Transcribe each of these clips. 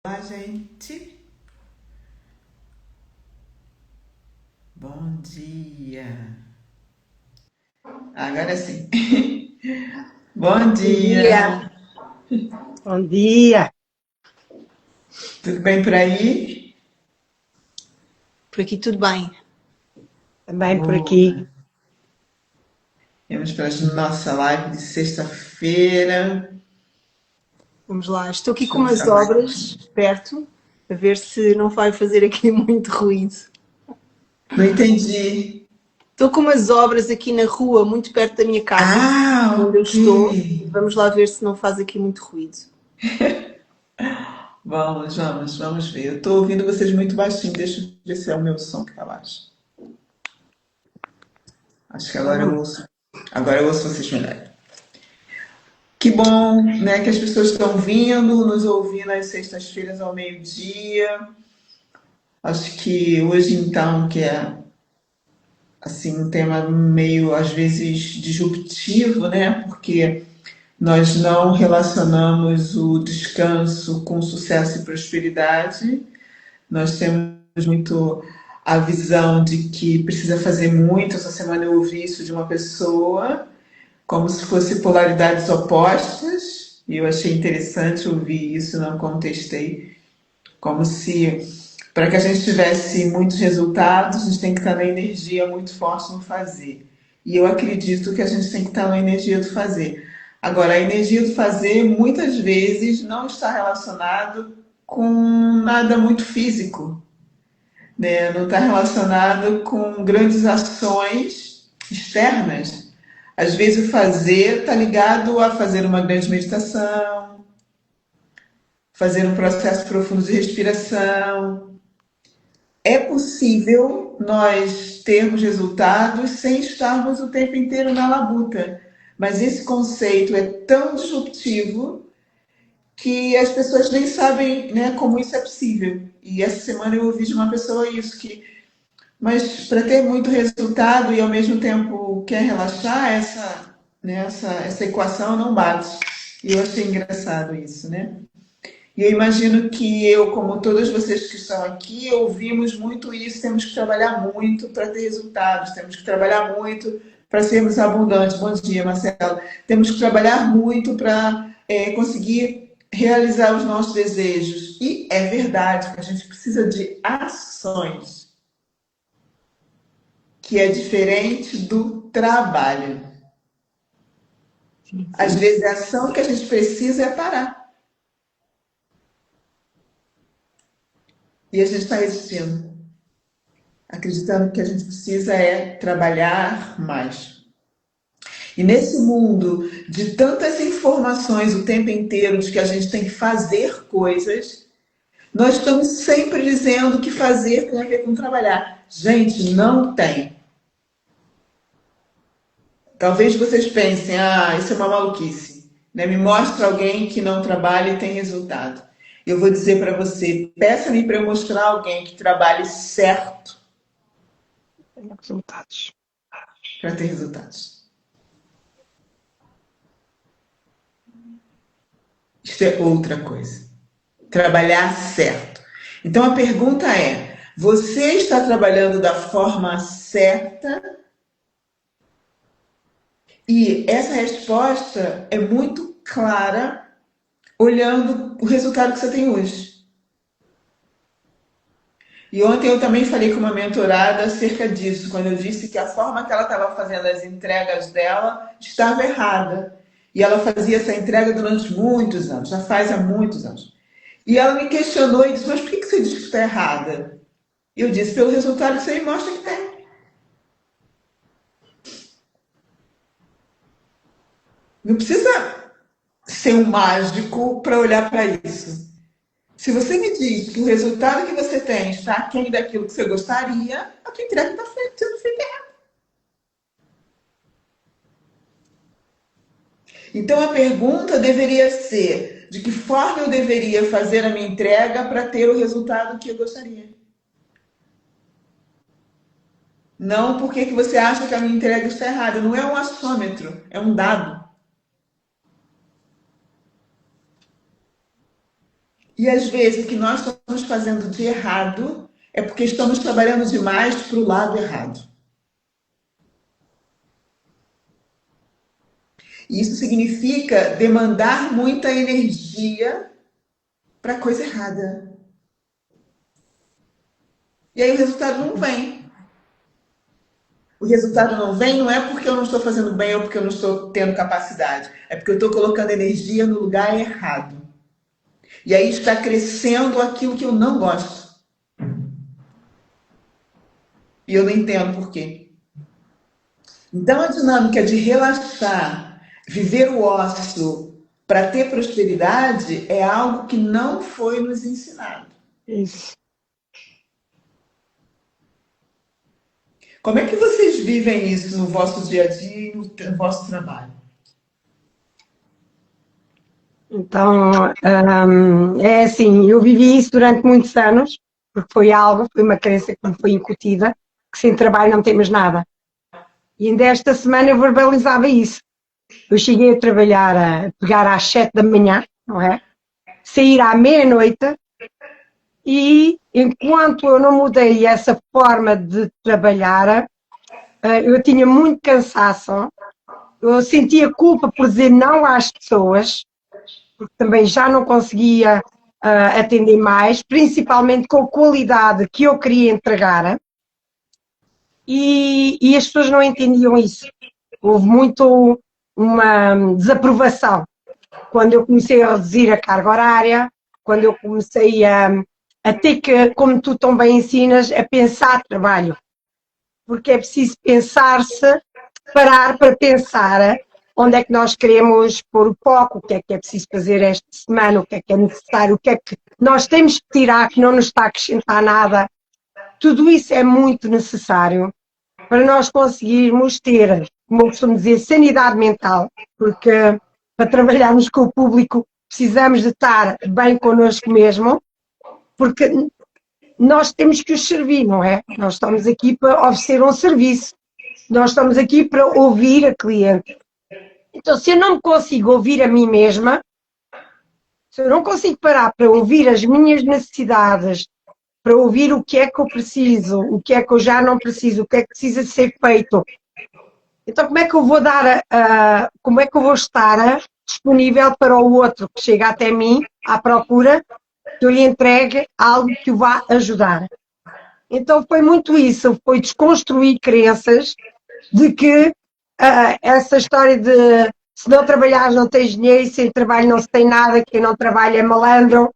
Olá, gente. Bom dia. Agora sim. Bom Bom dia, dia. bom dia. Tudo bem por aí? Por aqui tudo bem. Também por aqui. Boa. Vamos para a nossa live de sexta-feira. Vamos lá. Estou aqui Deixa com eu umas chamar obras aqui. perto, a ver se não vai fazer aqui muito ruído. Não entendi. Estou com umas obras aqui na rua, muito perto da minha casa, onde eu Ok. estou. Vamos lá ver se não faz aqui muito ruído. Vamos ver. Eu estou ouvindo vocês muito baixinho. Deixa eu ver se é o meu som que está baixo. Acho que agora eu Hum. ouço. Agora eu ouço vocês melhor. Que bom, né, que as pessoas estão vindo, nos ouvindo às sextas-feiras ao meio-dia. Acho que hoje, então, que é assim um tema meio às vezes disruptivo, né? Porque nós não relacionamos o descanso com sucesso e prosperidade. Nós temos muito a visão de que precisa fazer muito. Essa semana eu ouvi isso de uma pessoa, como se fossem polaridades opostas, e eu achei interessante ouvir isso, não contestei, como se para que a gente tivesse muitos resultados, a gente tem que estar na energia muito forte no fazer. E eu acredito que a gente tem que estar na energia do fazer. Agora, a energia do fazer muitas vezes não está relacionado com nada muito físico, né? Não está relacionado com grandes ações externas. Às vezes o fazer está ligado a fazer uma grande meditação, fazer um processo profundo de respiração. É possível nós termos resultados sem estarmos o tempo inteiro na labuta, mas esse conceito é tão disruptivo que as pessoas nem sabem, né, como isso é possível. E essa semana eu ouvi de uma pessoa isso, que mas para ter muito resultado e ao mesmo tempo quer relaxar, essa equação não bate. E eu achei engraçado isso, né? E eu imagino que eu, como todas vocês que estão aqui, ouvimos muito isso. Temos que trabalhar muito para ter resultados, temos que trabalhar muito para sermos abundantes. Bom dia, Marcelo. Temos que trabalhar muito para conseguir realizar os nossos desejos. E é verdade que a gente precisa de ações, que é diferente do trabalho. Sim, Às sim. vezes a ação que a gente precisa é parar. E a gente está resistindo, acreditando que a gente precisa é trabalhar mais. E nesse mundo de tantas informações o tempo inteiro de que a gente tem que fazer coisas, nós estamos sempre dizendo que fazer tem a ver com trabalhar. Gente, não tem. Talvez vocês pensem, isso é uma maluquice. Né? Me mostra alguém que não trabalha e tem resultado. Eu vou dizer para você, peça-me para eu mostrar alguém que trabalhe certo Tenho resultados. para ter resultados. Isso é outra coisa. Trabalhar certo. Então a pergunta é: você está trabalhando da forma certa? E essa resposta é muito clara olhando o resultado que você tem hoje. E ontem eu também falei com uma mentorada acerca disso, quando eu disse que a forma que ela estava fazendo as entregas dela estava errada. E ela fazia essa entrega durante muitos anos, já faz há muitos anos. E ela me questionou e disse: Mas por que você diz que está errada? E eu disse: Pelo resultado que você me mostra que tem. Não precisa ser um mágico para olhar para isso. Se você me diz que o resultado que você tem está aquém daquilo que você gostaria, a tua entrega está sendo feita. Então a pergunta deveria ser: de que forma eu deveria fazer a minha entrega para ter o resultado que eu gostaria? Não porque que você acha que a minha entrega está errada. Não é um achômetro, é um dado. E às vezes o que nós estamos fazendo de errado é porque estamos trabalhando demais para o lado errado. E isso significa demandar muita energia para coisa errada. E aí o resultado não vem. O resultado não vem não é porque eu não estou fazendo bem ou porque eu não estou tendo capacidade. É porque eu estou colocando energia no lugar errado. E aí está crescendo aquilo que eu não gosto. E eu não entendo por quê. Então a dinâmica de relaxar, viver o ócio para ter prosperidade é algo que não foi nos ensinado. Isso. Como é que vocês vivem isso no vosso dia a dia e no vosso trabalho? Então, é assim, eu vivi isso durante muitos anos, porque foi uma crença que me foi incutida, que sem trabalho não temos nada. E ainda esta semana eu verbalizava isso. Eu cheguei a trabalhar, a pegar às 7 da manhã, não é? Sair à meia-noite e enquanto eu não mudei essa forma de trabalhar, eu tinha muito cansaço, eu sentia culpa por dizer não às pessoas, porque também já não conseguia atender mais, principalmente com a qualidade que eu queria entregar, e as pessoas não entendiam isso. Houve muito uma desaprovação quando eu comecei a reduzir a carga horária, quando eu comecei a ter que, como tu tão bem ensinas, a pensar trabalho. Porque é preciso pensar-se, parar para pensar onde é que nós queremos pôr o foco, o que é preciso fazer esta semana, o que é necessário, o que é que nós temos que tirar que não nos está a acrescentar nada. Tudo isso é muito necessário para nós conseguirmos ter, como eu costumo dizer, sanidade mental, porque para trabalharmos com o público precisamos de estar bem connosco mesmo, porque nós temos que os servir, não é? Nós estamos aqui para oferecer um serviço, nós estamos aqui para ouvir a cliente. Então, se eu não me consigo ouvir a mim mesma, se eu não consigo parar para ouvir as minhas necessidades, para ouvir o que é que eu preciso, o que é que eu já não preciso, o que é que precisa ser feito, então como é que eu vou dar, como é que eu vou estar disponível para o outro que chega até mim à procura que eu lhe entregue algo que o vá ajudar? Então foi muito isso, foi desconstruir crenças de que essa história de se não trabalhares não tens dinheiro, sem trabalho não se tem nada, quem não trabalha é malandro,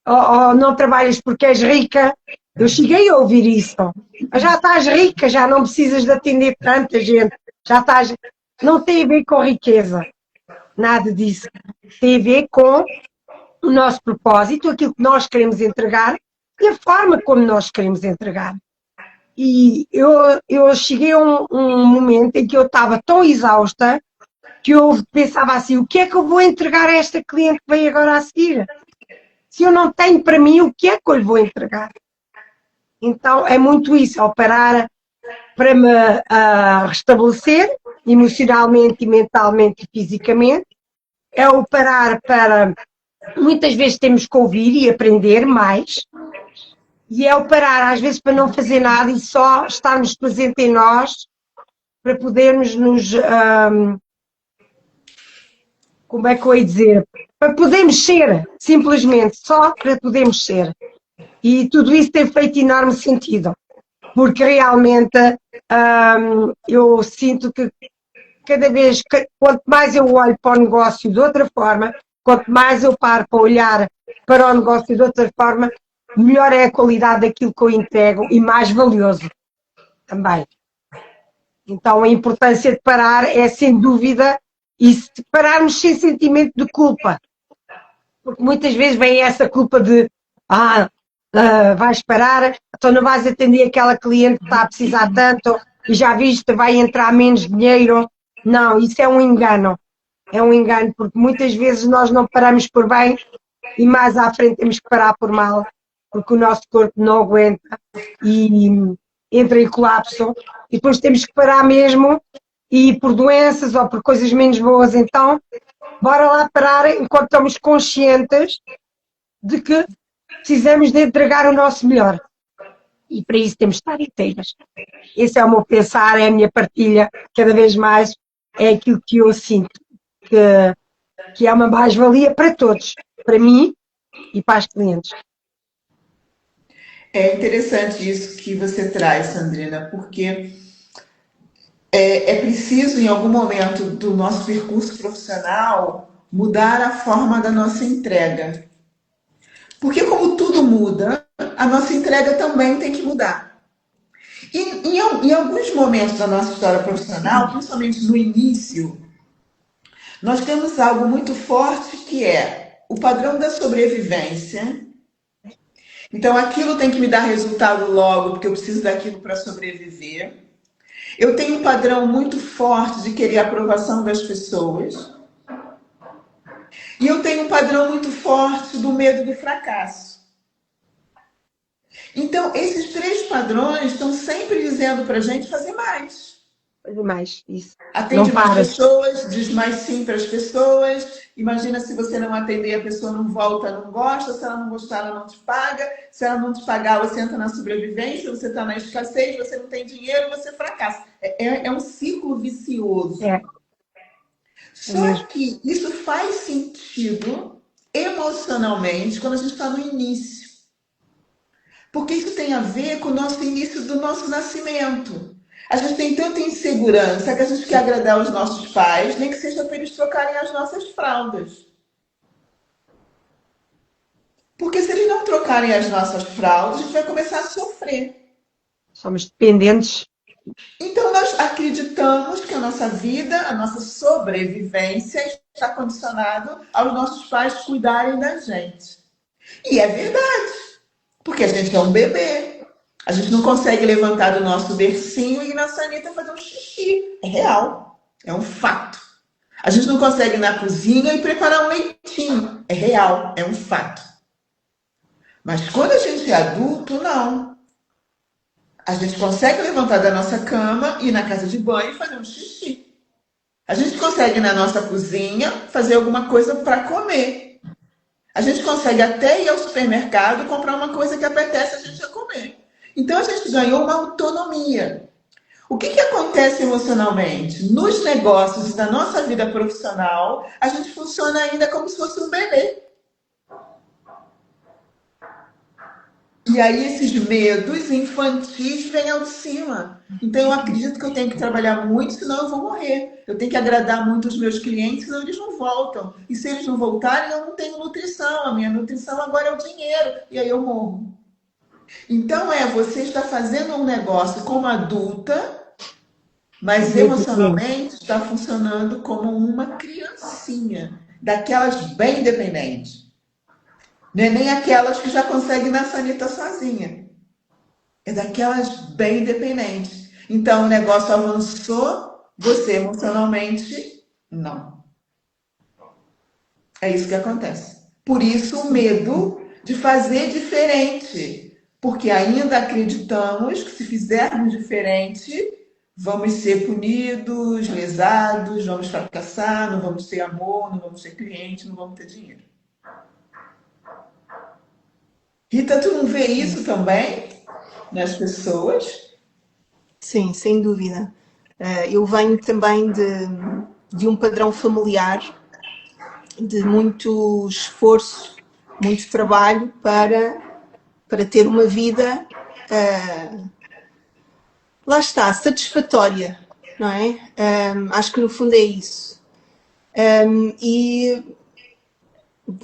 ou não trabalhas porque és rica. Eu cheguei a ouvir isso. Já estás rica, já não precisas de atender tanta gente, já estás... Não tem a ver com riqueza, nada disso. Tem a ver com o nosso propósito, aquilo que nós queremos entregar e a forma como nós queremos entregar. E eu cheguei a um momento em que eu estava tão exausta que eu pensava assim, o que é que eu vou entregar a esta cliente que vem agora a seguir? Se eu não tenho para mim, o que é que eu lhe vou entregar? Então é muito isso, ao parar para me restabelecer emocionalmente, mentalmente e fisicamente, é o parar para... Muitas vezes temos que ouvir e aprender mais, e é o parar às vezes para não fazer nada e só estarmos presentes em nós para podermos nos... como é que eu ia dizer? Para podermos ser, simplesmente, só para podermos ser. E tudo isso tem feito enorme sentido, porque realmente eu sinto que cada vez, quanto mais eu olho para o negócio de outra forma, quanto mais eu paro para olhar para o negócio de outra forma, melhor é a qualidade daquilo que eu entrego e mais valioso também. Então a importância de parar é sem dúvida, e se pararmos sem sentimento de culpa, porque muitas vezes vem essa culpa de vais parar, então não vais atender aquela cliente que está a precisar tanto e já viste, vai entrar menos dinheiro. Não, isso é um engano. É um engano, porque muitas vezes nós não paramos por bem e mais à frente temos que parar por mal, porque o nosso corpo não aguenta e entra em colapso e depois temos que parar mesmo e por doenças ou por coisas menos boas, então bora lá parar enquanto estamos conscientes de que precisamos de entregar o nosso melhor. E para isso temos de estar inteiras. Esse é o meu pensar, é a minha partilha, cada vez mais é aquilo que eu sinto, que é uma mais-valia para todos, para mim e para as clientes. É interessante isso que você traz, Sandrina, porque é preciso, em algum momento do nosso percurso profissional, mudar a forma da nossa entrega. Porque, como tudo muda, a nossa entrega também tem que mudar. E em alguns momentos da nossa história profissional, principalmente no início, nós temos algo muito forte que é o padrão da sobrevivência. Então, aquilo tem que me dar resultado logo, porque eu preciso daquilo para sobreviver. Eu tenho um padrão muito forte de querer a aprovação das pessoas. E eu tenho um padrão muito forte do medo do fracasso. Então, esses três padrões estão sempre dizendo para a gente fazer mais. Fazer mais, isso. Atende Não mais paras. pessoas, diz mais sim para as pessoas. Imagina se você não atender, a pessoa não volta, não gosta. Se ela não gostar, ela não te paga. Se ela não te pagar, você entra na sobrevivência, você está na escassez, você não tem dinheiro, você fracassa. É um ciclo vicioso. É Só mesmo. que isso faz sentido emocionalmente quando a gente está no início. Porque isso tem a ver com o nosso início do nosso nascimento. A gente tem tanta insegurança que a gente quer agradar os nossos pais, nem que seja para eles trocarem as nossas fraldas. Porque se eles não trocarem as nossas fraldas, a gente vai começar a sofrer. Somos dependentes. Então nós acreditamos que a nossa vida, a nossa sobrevivência está condicionado aos nossos pais cuidarem da gente. E é verdade, porque a gente é um bebê. A gente não consegue levantar do nosso bercinho e ir na sanita fazer um xixi. É real. É um fato. A gente não consegue ir na cozinha e preparar um leitinho. É real. É um fato. Mas quando a gente é adulto, não. A gente consegue levantar da nossa cama, ir na casa de banho e fazer um xixi. A gente consegue ir na nossa cozinha fazer alguma coisa para comer. A gente consegue até ir ao supermercado e comprar uma coisa que apetece a gente a comer. Então a gente ganhou uma autonomia. O que acontece emocionalmente? Nos negócios e na nossa vida profissional, a gente funciona ainda como se fosse um bebê. E aí esses medos infantis vêm ao de cima. Então eu acredito que eu tenho que trabalhar muito, senão eu vou morrer. Eu tenho que agradar muito os meus clientes, senão eles não voltam. E se eles não voltarem, eu não tenho nutrição. A minha nutrição agora é o dinheiro. E aí eu morro. Então você está fazendo um negócio como adulta, mas emocionalmente está funcionando como uma criancinha, daquelas bem dependentes. Não é nem aquelas que já conseguem ir na sanita sozinha. É daquelas bem dependentes. Então o negócio avançou, você emocionalmente, não. É isso que acontece. Por isso o medo de fazer diferente. Porque ainda acreditamos que se fizermos diferente, vamos ser punidos, lesados, vamos fracassar, não vamos ter amor, não vamos ter cliente, não vamos ter dinheiro. Rita, tu não vê isso também nas pessoas? Sim, sem dúvida. Eu venho também de um padrão familiar, de muito esforço, muito trabalho para ter uma vida, lá está, satisfatória, não é? Acho que no fundo é isso. E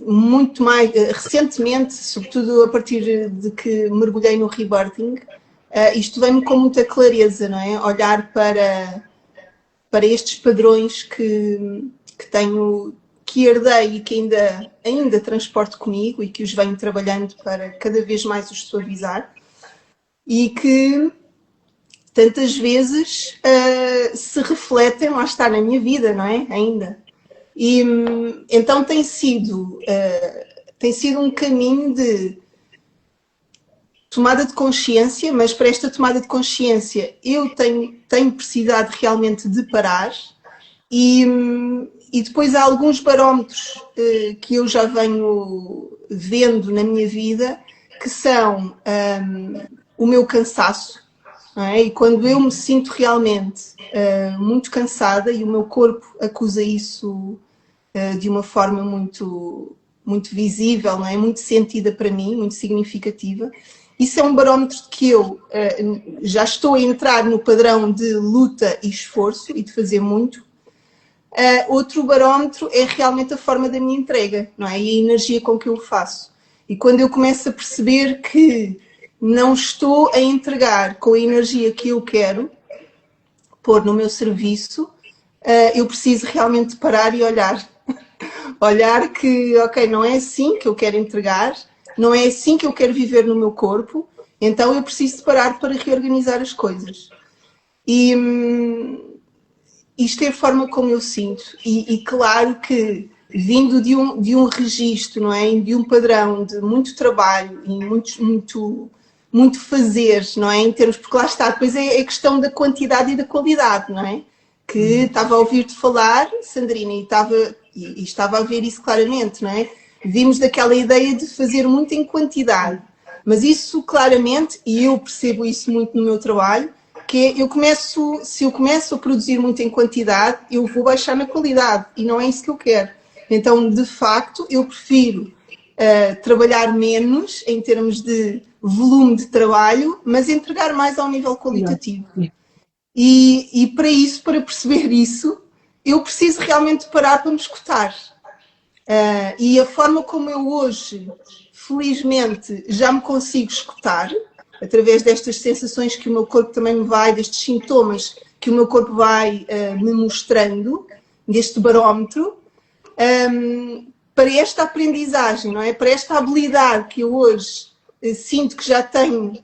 muito mais recentemente, sobretudo a partir de que mergulhei no rebirthing, isto vem-me com muita clareza, não é? Olhar para estes padrões que tenho, que herdei e que ainda transporto comigo e que os venho trabalhando para cada vez mais os suavizar e que tantas vezes se refletem, lá está, na minha vida, não é? Ainda. E então tem sido um caminho de tomada de consciência, mas para esta tomada de consciência eu tenho precisado realmente de parar e E depois há alguns barómetros que eu já venho vendo na minha vida, que são o meu cansaço, não é? E quando eu me sinto realmente muito cansada e o meu corpo acusa isso de uma forma muito, muito visível, não é? Muito sentida para mim, muito significativa. Isso é um barómetro de que eu já estou a entrar no padrão de luta e esforço e de fazer muito. Outro barómetro é realmente a forma da minha entrega, não é? E a energia com que eu faço. E quando eu começo a perceber que não estou a entregar com a energia que eu quero pôr no meu serviço, eu preciso realmente parar e olhar. Olhar que, ok, não é assim que eu quero entregar, não é assim que eu quero viver no meu corpo, então eu preciso parar para reorganizar as coisas. E isto é a forma como eu sinto. E claro que, vindo de um registro, não é? De um padrão de muito trabalho e muito fazer, não é? Em termos, porque lá está, depois é a questão da quantidade e da qualidade, não é? Que estava a ouvir-te falar, Sandrina, e estava a ver isso claramente, não é? Vimos daquela ideia de fazer muito em quantidade. Mas isso claramente, e eu percebo isso muito no meu trabalho, que se eu começo a produzir muito em quantidade, eu vou baixar na qualidade e não é isso que eu quero. Então, de facto, eu prefiro trabalhar menos em termos de volume de trabalho, mas entregar mais ao nível qualitativo. E para isso, para perceber isso, eu preciso realmente parar para me escutar. E a forma como eu hoje, felizmente, já me consigo escutar, através destas sensações que o meu corpo também me vai, destes sintomas que o meu corpo vai me mostrando, deste barómetro, para esta aprendizagem, não é? Para esta habilidade que eu hoje sinto que já tenho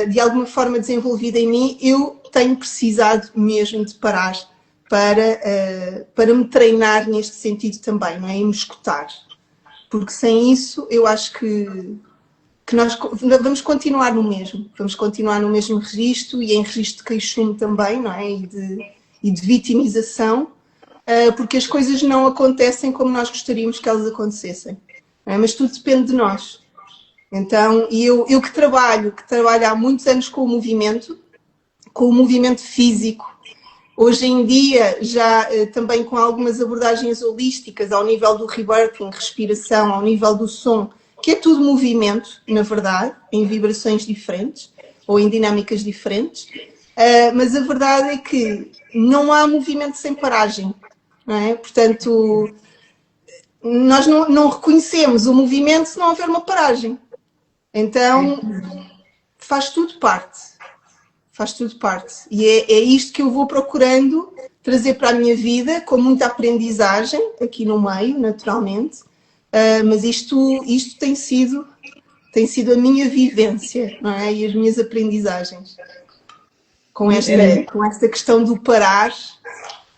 de alguma forma desenvolvida em mim, eu tenho precisado mesmo de parar para me treinar neste sentido também, não é? E me escutar. Porque sem isso, eu acho que nós vamos continuar no mesmo. Vamos continuar no mesmo registro e em registro de queixume também, não é? E de vitimização, porque as coisas não acontecem como nós gostaríamos que elas acontecessem. Não é? Mas tudo depende de nós. Então, e eu que trabalho há muitos anos com o movimento físico, hoje em dia já também com algumas abordagens holísticas ao nível do rebirthing, respiração, ao nível do som, que é tudo movimento, na verdade, em vibrações diferentes ou em dinâmicas diferentes, mas a verdade é que não há movimento sem paragem, não é? Portanto, nós não reconhecemos o movimento se não houver uma paragem. Então, faz tudo parte. Faz tudo parte. E é isto que eu vou procurando trazer para a minha vida, com muita aprendizagem, aqui no meio, naturalmente. Mas isto tem sido a minha vivência, não é? E as minhas aprendizagens. Com esta questão do parar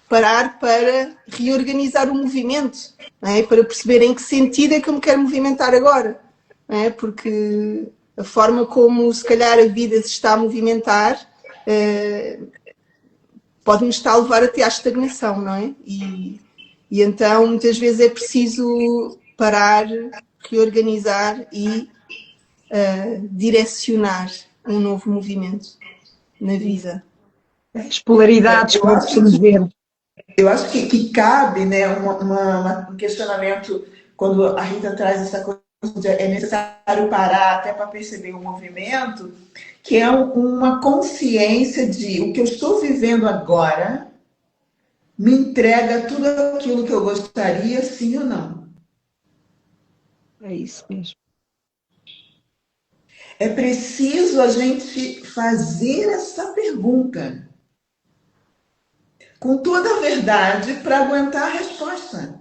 para reorganizar o movimento, não é? Para perceber em que sentido é que eu me quero movimentar agora. Não é? Porque a forma como, se calhar, a vida se está a movimentar pode-me estar a levar até à estagnação, não é? E então, muitas vezes é preciso parar, reorganizar e direcionar um novo movimento na vida. As polaridades, como costumamos ver. Eu acho que cabe, né, um questionamento quando a Rita traz essa coisa de é necessário parar até para perceber o movimento, que é uma consciência de o que eu estou vivendo agora me entrega tudo aquilo que eu gostaria, sim ou não. É isso mesmo. É preciso a gente fazer essa pergunta com toda a verdade para aguentar a resposta.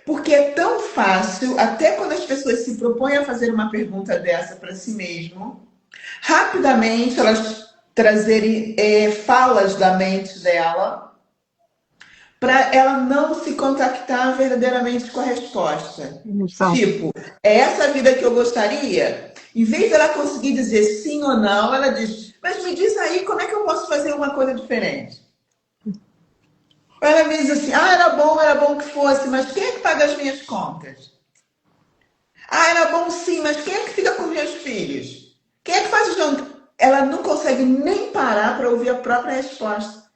Porque é tão fácil, até quando as pessoas se propõem a fazer uma pergunta dessa para si mesmo, rapidamente elas trazerem falas da mente dela para ela não se contactar verdadeiramente com a resposta. Emoção. Tipo, é essa vida que eu gostaria? Em vez dela conseguir dizer sim ou não, ela diz, mas me diz aí como é que eu posso fazer uma coisa diferente? Ela me diz assim, era bom que fosse, mas quem é que paga as minhas contas? Ah, era bom sim, mas quem é que fica com meus filhos? Quem é que faz o jantar? Ela não consegue nem parar para ouvir a própria resposta.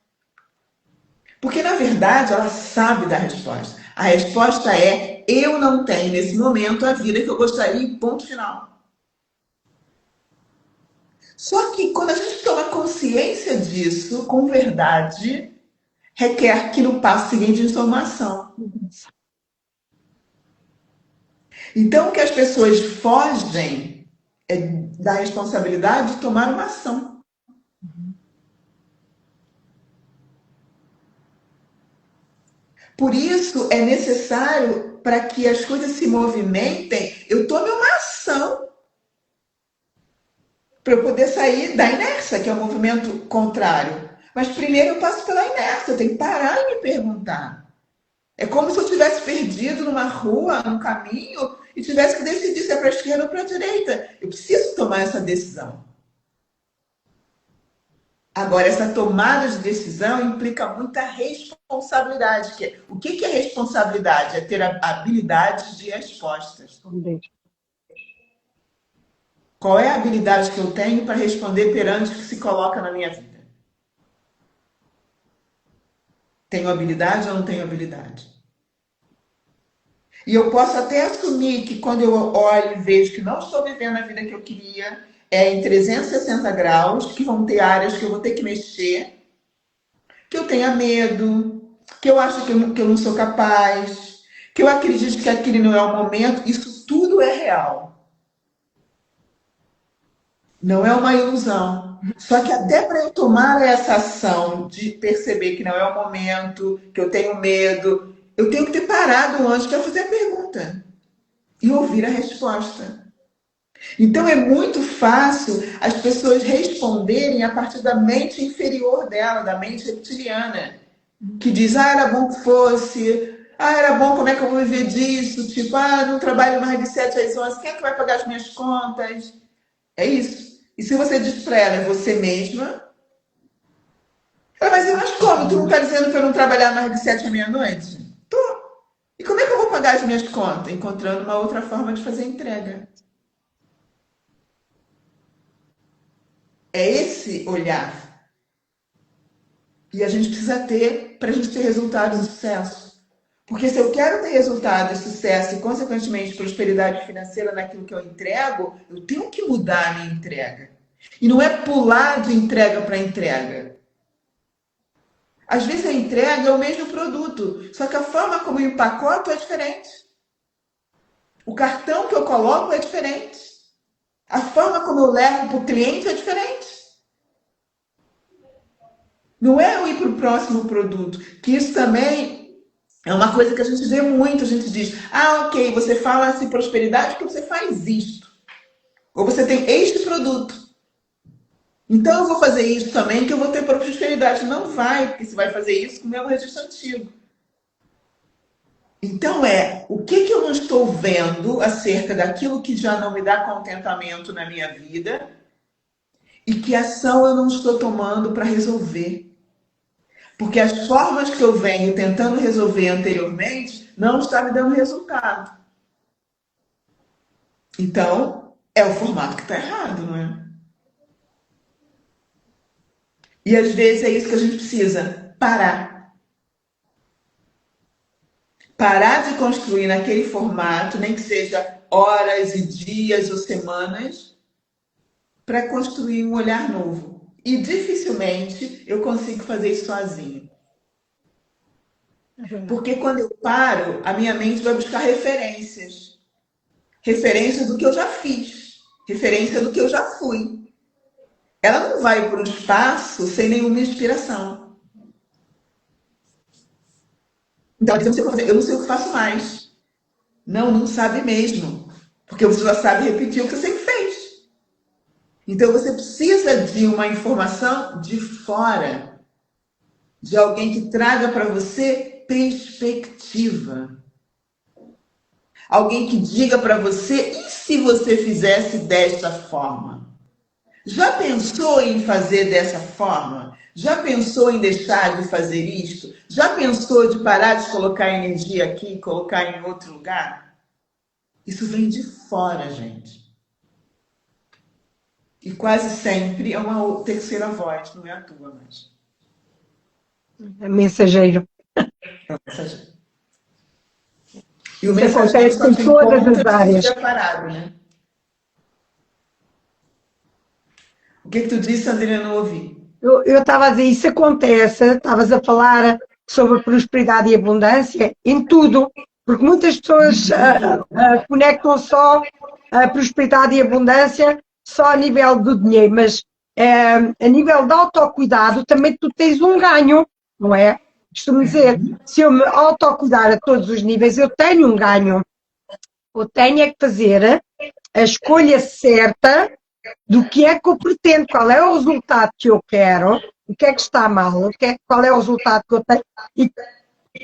Porque, na verdade, ela sabe da resposta. A resposta é: eu não tenho nesse momento a vida que eu gostaria, ponto final. Só que quando a gente toma consciência disso, com verdade, requer que no passo seguinte a gente tome uma ação. Então, que as pessoas fogem da responsabilidade de tomar uma ação. Por isso, é necessário, para que as coisas se movimentem, eu tome uma ação para eu poder sair da inércia, que é o movimento contrário. Mas primeiro eu passo pela inércia, eu tenho que parar e me perguntar. É como se eu tivesse perdido numa rua, num caminho, e tivesse que decidir se é para a esquerda ou para a direita. Eu preciso tomar essa decisão. Agora, essa tomada de decisão implica muita responsabilidade. O que é responsabilidade? É ter a habilidade de respostas. Qual é a habilidade que eu tenho para responder perante o que se coloca na minha vida? Tenho habilidade ou não tenho habilidade? E eu posso até assumir que quando eu olho e vejo que não estou vivendo a vida que eu queria, é em 360 graus, que vão ter áreas que eu vou ter que mexer, que eu tenha medo, que eu acho que eu não sou capaz, que eu acredito que aquele não é o momento, isso tudo é real. Não é uma ilusão. Só que até para eu tomar essa ação de perceber que não é o momento, que eu tenho medo, eu tenho que ter parado antes para fazer a pergunta e ouvir a resposta. Então é muito fácil as pessoas responderem a partir da mente inferior dela, da mente reptiliana, que diz, era bom que fosse, era bom, como é que eu vou viver disso? Tipo, não trabalho mais de 7 às 11, quem é que vai pagar as minhas contas? É isso. E se você diz para ela, é você mesma, ela vai dizer, mas como? Tu não está dizendo que eu não trabalhar mais de 7 à meia-noite? Tô. E como é que eu vou pagar as minhas contas? Encontrando uma outra forma de fazer entrega. É esse olhar. E a gente precisa ter para a gente ter resultado e sucesso. Porque se eu quero ter resultado e sucesso e, consequentemente, prosperidade financeira naquilo que eu entrego, eu tenho que mudar a minha entrega. E não é pular de entrega para entrega. Às vezes a entrega é o mesmo produto, só que a forma como eu empacoto é diferente. O cartão que eu coloco é diferente. A forma como eu levo para o cliente é diferente. Não é eu ir para o próximo produto, que isso também é uma coisa que a gente vê muito. A gente diz, ok, você fala assim prosperidade porque você faz isto. Ou você tem este produto. Então eu vou fazer isso também que eu vou ter prosperidade. Não vai, porque você vai fazer isso com o meu registro antigo. Então o que eu não estou vendo acerca daquilo que já não me dá contentamento na minha vida e que ação eu não estou tomando para resolver. Porque as formas que eu venho tentando resolver anteriormente não está me dando resultado. Então, é o formato que está errado, não é? E às vezes é isso que a gente precisa, parar. Parar de construir naquele formato, nem que seja horas e dias ou semanas, para construir um olhar novo. E dificilmente eu consigo fazer isso sozinho. Porque quando eu paro, a minha mente vai buscar referências. Referências do que eu já fiz. Referência do que eu já fui. Ela não vai para o espaço sem nenhuma inspiração. Então, eu não sei o que faço mais. Não sabe mesmo. Porque você já sabe repetir o que você sempre fez. Então, você precisa de uma informação de fora. De alguém que traga para você perspectiva. Alguém que diga para você, e se você fizesse desta forma? Já pensou em fazer dessa forma? Já pensou em deixar de fazer isto? Já pensou de parar de colocar energia aqui e colocar em outro lugar? Isso vem de fora, gente. E quase sempre é uma terceira voz, não é a tua, mas É mensageiro. é o mensageiro. E o Isso mensageiro acontece só em te todas encontra as se áreas. estiver parado, né? O que tu disse, André? Não ouvi. Eu estava a dizer, isso acontece, estavas a falar sobre prosperidade e abundância em tudo, porque muitas pessoas conectam só a prosperidade e abundância só a nível do dinheiro, mas a nível de autocuidado também tu tens um ganho, não é? Costumo dizer, se eu me autocuidar a todos os níveis, eu tenho um ganho. Eu tenho é que fazer a escolha certa do que é que eu pretendo, qual é o resultado que eu quero, o que é que está mal, qual é o resultado que eu tenho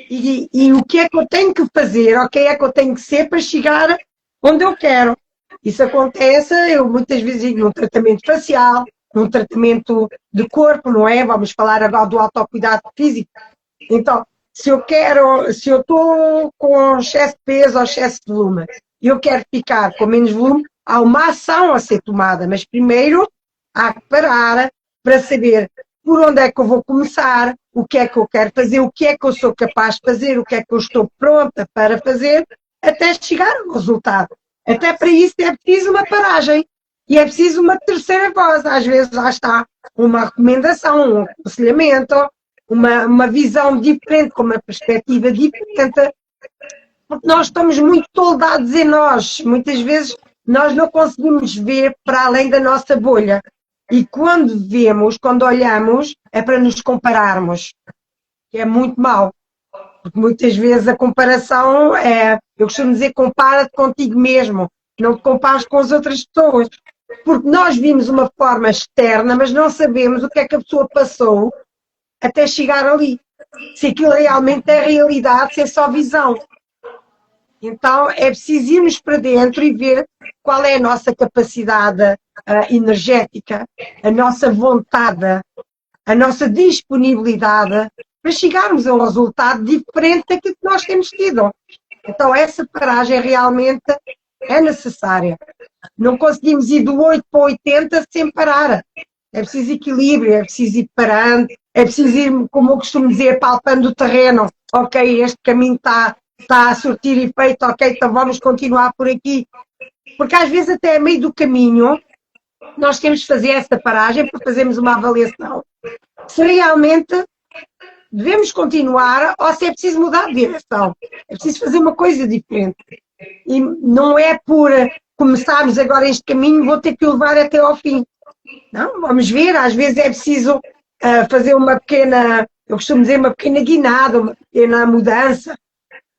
e o que é que eu tenho que fazer, ou quem é que eu tenho que ser para chegar onde eu quero. Isso acontece, eu muitas vezes digo, num tratamento facial, num tratamento de corpo, não é? Vamos falar agora do autocuidado físico. Então, se eu estou com excesso de peso ou excesso de volume e eu quero ficar com menos volume, há uma ação a ser tomada, mas primeiro há que parar para saber por onde é que eu vou começar, o que é que eu quero fazer, o que é que eu sou capaz de fazer, o que é que eu estou pronta para fazer, até chegar ao resultado. Até para isso é preciso uma paragem e é preciso uma terceira voz. Às vezes lá está uma recomendação, um aconselhamento, uma visão diferente, com uma perspectiva diferente, porque nós estamos muito toldados em nós. Muitas vezes nós não conseguimos ver para além da nossa bolha. E quando vemos, quando olhamos, é para nos compararmos, que é muito mau. Porque muitas vezes a comparação é, eu costumo dizer, compara-te contigo mesmo, não te compares com as outras pessoas. Porque nós vimos uma forma externa, mas não sabemos o que é que a pessoa passou até chegar ali. Se aquilo realmente é realidade, se é só visão. Então é preciso irmos para dentro e ver qual é a nossa capacidade energética, a nossa vontade, a nossa disponibilidade para chegarmos a um resultado diferente daquilo que nós temos tido. Então essa paragem realmente é necessária. Não conseguimos ir do 8 para o 80 sem parar. É preciso equilíbrio, é preciso ir parando, é preciso ir, como eu costumo dizer, palpando o terreno. Ok, este caminho está a surtir efeito, ok, então vamos continuar por aqui. Porque às vezes até a meio do caminho nós temos de fazer essa paragem para fazermos uma avaliação. Se realmente devemos continuar ou se é preciso mudar de direção. É preciso fazer uma coisa diferente. E não é por começarmos agora este caminho, vou ter que o levar até ao fim. Não, vamos ver, às vezes é preciso fazer uma pequena, eu costumo dizer, uma pequena guinada, uma pequena mudança.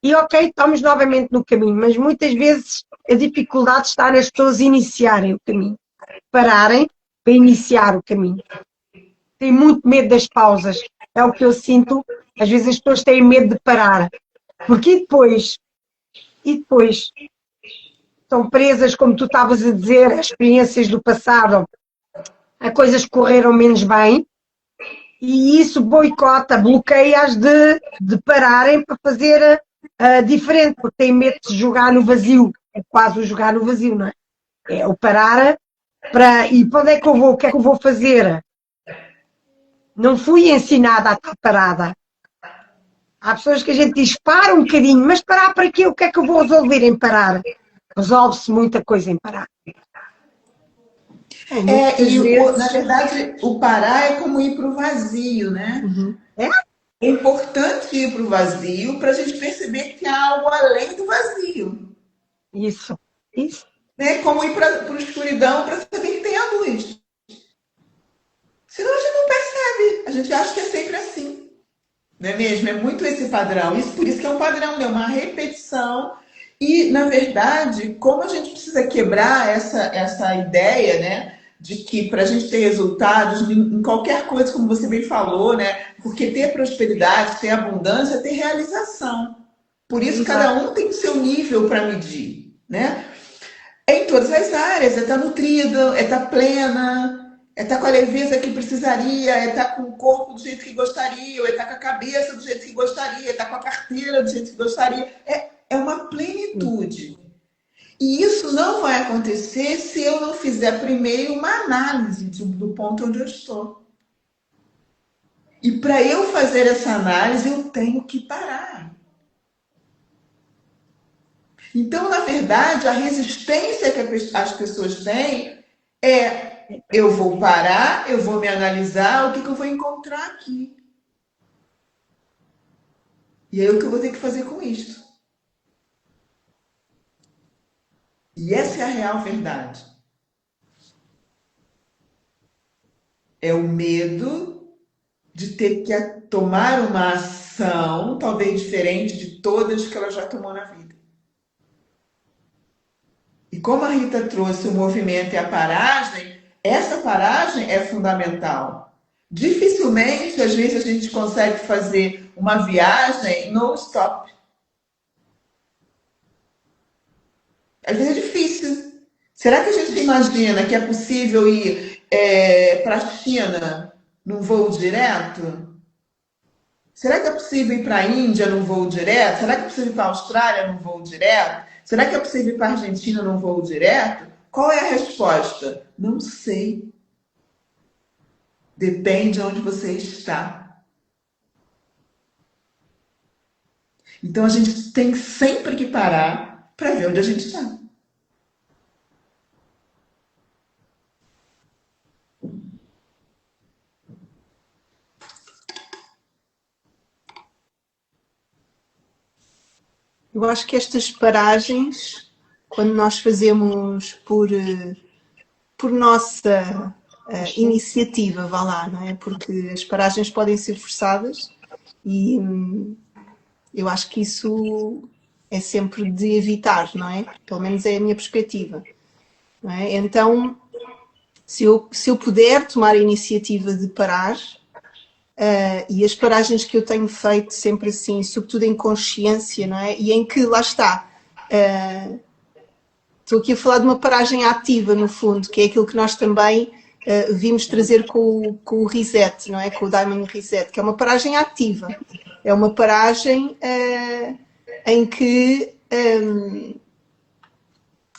E ok, estamos novamente no caminho, mas muitas vezes a dificuldade está nas pessoas iniciarem o caminho. Pararem para iniciar o caminho. Têm muito medo das pausas. É o que eu sinto. Às vezes as pessoas têm medo de parar. Porque e depois estão presas, como tu estavas a dizer, a experiências do passado, a coisas que correram menos bem, e isso boicota, bloqueia-as de pararem para fazer diferente, porque têm medo de jogar no vazio, é quase o jogar no vazio, não é? É o parar para, e para onde é que eu vou, o que é que eu vou fazer? Não fui ensinada a estar parada. Há pessoas que a gente diz, para um bocadinho, mas parar para quê? O que é que eu vou resolver em parar? Resolve-se muita coisa em parar. Na verdade, o parar é como ir para o vazio, né? Uhum. É importante ir para o vazio para a gente perceber que tem algo além do vazio. Isso. Né? Como ir para a escuridão para saber que tem a luz. Senão a gente não percebe. A gente acha que é sempre assim. Não é mesmo? É muito esse padrão. Por isso que é um padrão, é uma repetição. E, na verdade, como a gente precisa quebrar essa ideia, né? De que para a gente ter resultados em qualquer coisa, como você bem falou, né? Porque ter prosperidade, ter abundância, ter realização. Por isso, cada um tem o seu nível para medir, né? Em todas as áreas, é estar nutrida, é estar plena, É estar com a leveza que precisaria, é estar com o corpo do jeito que gostaria, ou é estar com a cabeça do jeito que gostaria, é estar com a carteira do jeito que gostaria. É uma plenitude. E isso não vai acontecer se eu não fizer primeiro uma análise do ponto onde eu estou. E para eu fazer essa análise, eu tenho que parar. Então, na verdade, a resistência que as pessoas têm é: eu vou parar, eu vou me analisar, o que eu vou encontrar aqui? E aí, o que eu vou ter que fazer com isso? E essa é a real verdade. É o medo de ter que tomar uma ação, talvez diferente de todas que ela já tomou na vida. E como a Rita trouxe o movimento e a paragem, essa paragem é fundamental. Dificilmente, às vezes, a gente consegue fazer uma viagem no stop. Às vezes é difícil. Será que a gente imagina que é possível ir para a China num voo direto? Será que é possível ir para a Índia num voo direto? Será que é possível ir para a Austrália num voo direto? Será que é possível ir para a Argentina num voo direto? Qual é a resposta? Não sei. Depende de onde você está. Então a gente tem sempre que parar para ver onde a gente está. Eu acho que estas paragens, quando nós fazemos por nossa iniciativa, vá lá, não é? Porque as paragens podem ser forçadas e eu acho que isso é sempre de evitar, não é? Pelo menos é a minha perspectiva. Não é? Então, se eu puder tomar a iniciativa de parar, e as paragens que eu tenho feito sempre assim, sobretudo em consciência, não é? E em que, lá está, estou aqui a falar de uma paragem ativa, no fundo, que é aquilo que nós também vimos trazer com o Reset, não é? Com o Diamond Reset, que é uma paragem ativa. É uma paragem em que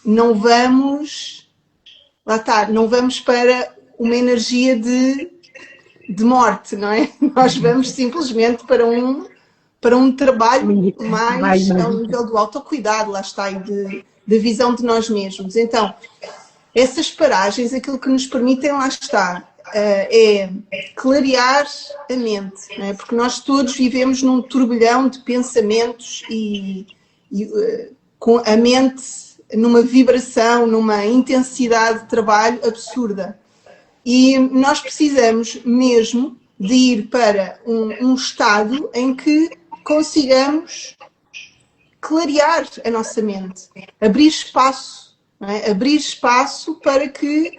não vamos, lá está, não vamos para uma energia de morte, não é? Nós vamos simplesmente para um trabalho mais ao nível do autocuidado, lá está, e da visão de nós mesmos. Então, essas paragens, aquilo que nos permitem, lá está, é clarear a mente, não é? Porque nós todos vivemos num turbilhão de pensamentos e com a mente numa vibração, numa intensidade de trabalho absurda. E nós precisamos mesmo de ir para um estado em que consigamos clarear a nossa mente, abrir espaço, não é? Abrir espaço para que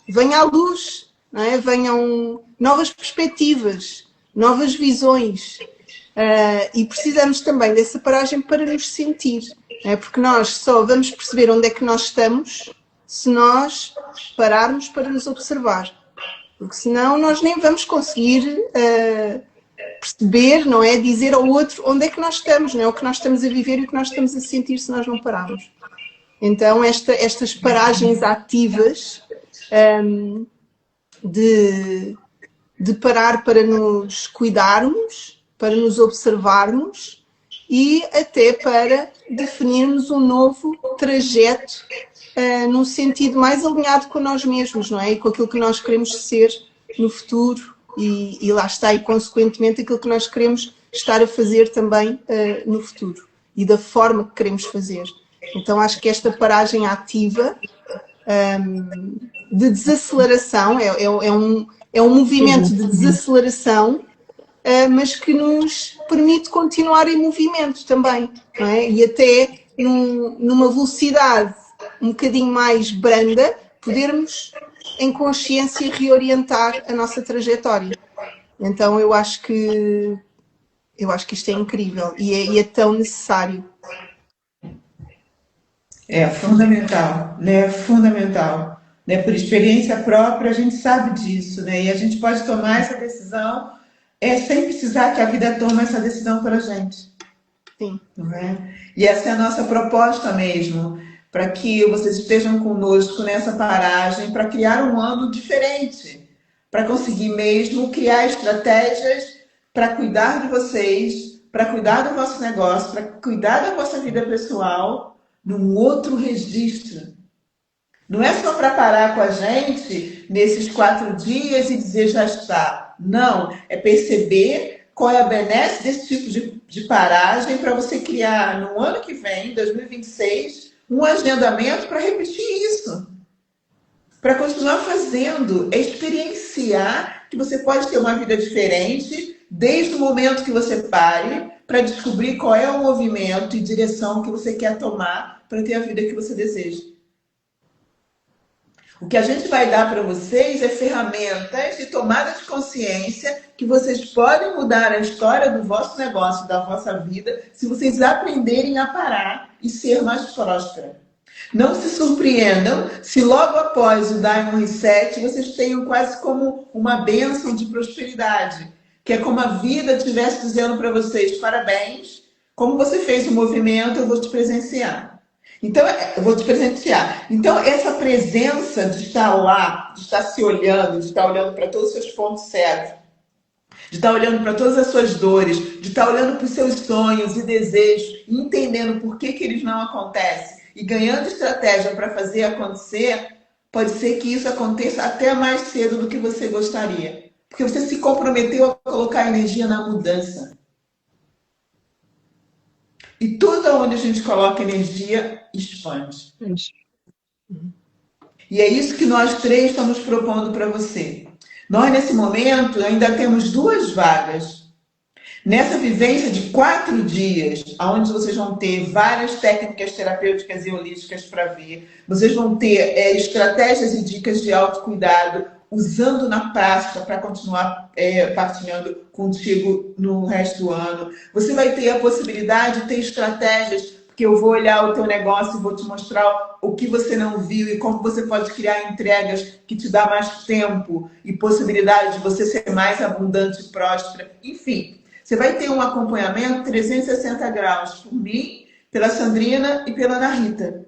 venha à luz, não é? Venham novas perspectivas, novas visões. E precisamos também dessa paragem para nos sentir, não é? Porque nós só vamos perceber onde é que nós estamos se nós pararmos para nos observar, porque senão nós nem vamos conseguir perceber, não é? Dizer ao outro onde é que nós estamos, não é? O que nós estamos a viver e o que nós estamos a sentir se nós não pararmos. Então estas paragens ativas de parar para nos cuidarmos, para nos observarmos e até para definirmos um novo trajeto num sentido mais alinhado com nós mesmos, não é? E com aquilo que nós queremos ser no futuro e lá está, e consequentemente aquilo que nós queremos estar a fazer também no futuro e da forma que queremos fazer. Então acho que esta paragem ativa de desaceleração é um movimento de desaceleração, mas que nos permite continuar em movimento também, não é? E até numa velocidade um bocadinho mais branda, podermos, em consciência, reorientar a nossa trajetória. Então eu acho que isto é incrível e é tão necessário. É fundamental, né? Fundamental. né? Por experiência própria, a gente sabe disso, né? E a gente pode tomar essa decisão sem precisar que a vida tome essa decisão para a gente. Sim. Não é? E essa é a nossa proposta mesmo, para que vocês estejam conosco nessa paragem, para criar um ano diferente, para conseguir mesmo criar estratégias para cuidar de vocês, para cuidar do vosso negócio, para cuidar da vossa vida pessoal, num outro registro. Não é só para parar com a gente nesses 4 dias e dizer já está. Não, é perceber qual é a benesse desse tipo de paragem para você criar no ano que vem, 2026, um agendamento para repetir isso. Para continuar fazendo, experienciar que você pode ter uma vida diferente desde o momento que você pare para descobrir qual é o movimento e direção que você quer tomar para ter a vida que você deseja. O que a gente vai dar para vocês é ferramentas de tomada de consciência que vocês podem mudar a história do vosso negócio, da vossa vida, se vocês aprenderem a parar e ser mais próspera. Não se surpreendam se logo após o Diamond Reset vocês tenham quase como uma bênção de prosperidade, que é como a vida estivesse dizendo para vocês: parabéns, como você fez o movimento, eu vou te presenciar. Então, eu vou te presentear. Então, essa presença de estar lá, de estar se olhando, de estar olhando para todos os seus pontos cegos, de estar olhando para todas as suas dores, de estar olhando para os seus sonhos e desejos, e entendendo por que eles não acontecem, e ganhando estratégia para fazer acontecer, pode ser que isso aconteça até mais cedo do que você gostaria. Porque você se comprometeu a colocar energia na mudança. E tudo onde a gente coloca energia, expande. E é isso que nós 3 estamos propondo para você. Nós, nesse momento, ainda temos 2 vagas. Nessa vivência de 4 dias, onde vocês vão ter várias técnicas terapêuticas e holísticas para ver, vocês vão ter estratégias e dicas de autocuidado, usando na prática para continuar partilhando contigo no resto do ano. Você vai ter a possibilidade de ter estratégias, porque eu vou olhar o teu negócio e vou te mostrar o que você não viu e como você pode criar entregas que te dá mais tempo e possibilidade de você ser mais abundante e próspera. Enfim, você vai ter um acompanhamento 360 graus por mim, pela Sandrina e pela Ana Rita.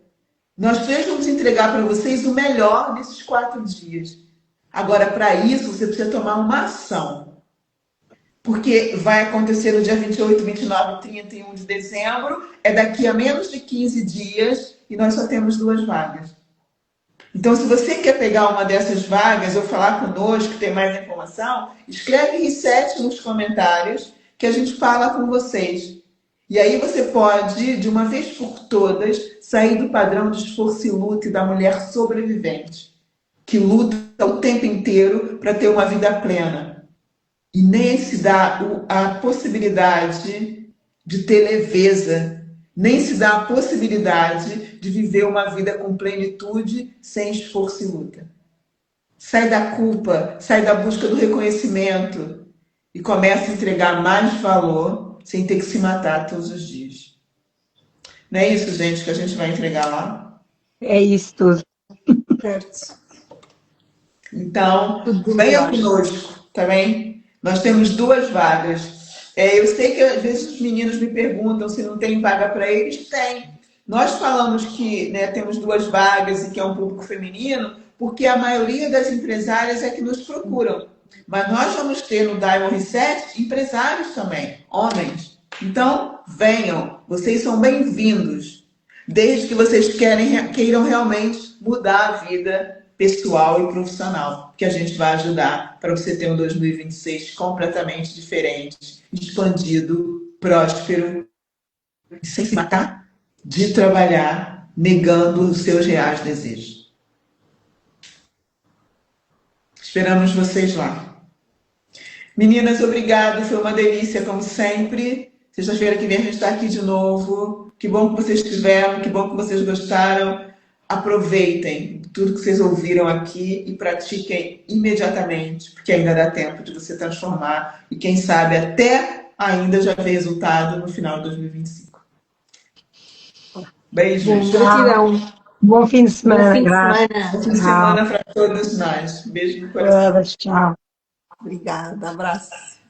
Nós 3 vamos entregar para vocês o melhor nesses 4 dias. Agora, para isso, você precisa tomar uma ação. Porque vai acontecer no dia 28, 29 e 31 de dezembro. É daqui a menos de 15 dias e nós só temos 2 vagas. Então, se você quer pegar uma dessas vagas ou falar conosco, ter mais informação, escreve Reset nos comentários que a gente fala com vocês. E aí você pode, de uma vez por todas, sair do padrão de esforço e luta da mulher sobrevivente, que luta o tempo inteiro para ter uma vida plena. E nem se dá a possibilidade de ter leveza, nem se dá a possibilidade de viver uma vida com plenitude sem esforço e luta. Sai da culpa, sai da busca do reconhecimento e começa a entregar mais valor sem ter que se matar todos os dias. Não é isso, gente, que a gente vai entregar lá? É isso tudo. Certo. Então, venha conosco, tá bem? Nós temos 2 vagas. Eu sei que às vezes os meninos me perguntam se não tem vaga para eles. Tem. Nós falamos que temos 2 vagas e que é um público feminino, porque a maioria das empresárias é que nos procuram. Mas nós vamos ter no Diamond Reset empresários também, homens. Então, venham. Vocês são bem-vindos. Desde que vocês queiram realmente mudar a vida pessoal e profissional, que a gente vai ajudar para você ter um 2026 completamente diferente, expandido, próspero, sem se matar, de trabalhar, negando os seus reais desejos. Esperamos vocês lá. Meninas, obrigado, foi uma delícia, como sempre. Sexta-feira que vem a gente está aqui de novo. Que bom que vocês estiveram, que bom que vocês gostaram. Aproveitem tudo que vocês ouviram aqui e pratiquem imediatamente, porque ainda dá tempo de você transformar e, quem sabe, até ainda já ver resultado no final de 2025. Beijos. Gratidão. Bom fim de semana, Bom fim de Graça. semana. Bom fim de semana para todos nós. Beijo no coração. Todas, tchau. Obrigada, abraço.